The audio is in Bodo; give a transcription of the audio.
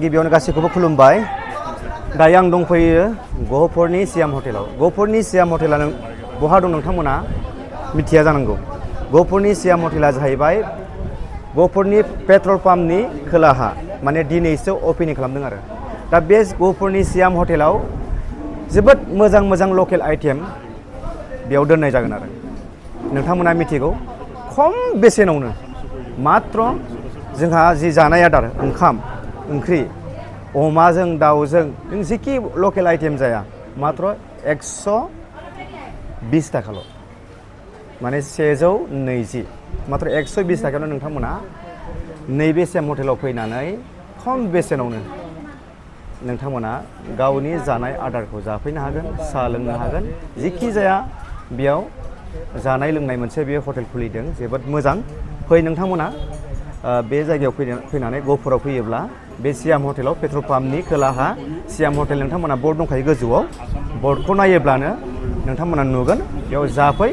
गिबियावनो गासैखौबो खुलुमबाय। दायो आं दंफैयो गहपुरनि सियाम हटेलाव। गहपुरनि सियाम हटेला बहा दं नोंथांमोना मिथिया जानांगौ। गहपुरनि सियाम हटेला जाहैबाय गहपुरनि पेट्रल पाम्पनि खोलाहा, माने दिनैसो अपेनिं खालामदों आरो। दा बे गहपुरनि सियाम हटेलाव जोबोद मोजां मोजां लकेल आइटेम बेयाव दोननाय जागोन आरो। नोंथांमोना मिथिगौ खम बेसेनावनो मात्र जोंहा जि जानाय आदार ओंखाम ओंख्रि अमाजों दाउजों नों जिखि लकेल आइटेम जाया मात्र 120 थाखाल', माने 120 मात्र 120 थाखायावनो नोंथांमोना नैबे सियाम हटेलाव फैनानै खम बेसेनावनो नोंथांमोना गावनि जानाय आदारखौ जाफैनो हागोन, साहा लोंनो हागोन। जिखि जाया बेयाव जानाय लोंनाय मोनसे बे हटेल खुलिदों, जोबोद मोजां। फै नोंथांमोना बे जायगायाव फैनानै गहपुराव फैयोब्ला बे सियाम हटेलाव पेट्रल पाम्पनि खोलाहा सियाम हटेल नोंथांमोना बर्ड दंखायो गोजौआव, बर्डखौ नायोब्लानो नोंथांमोना नुगोन। बेयाव जाफै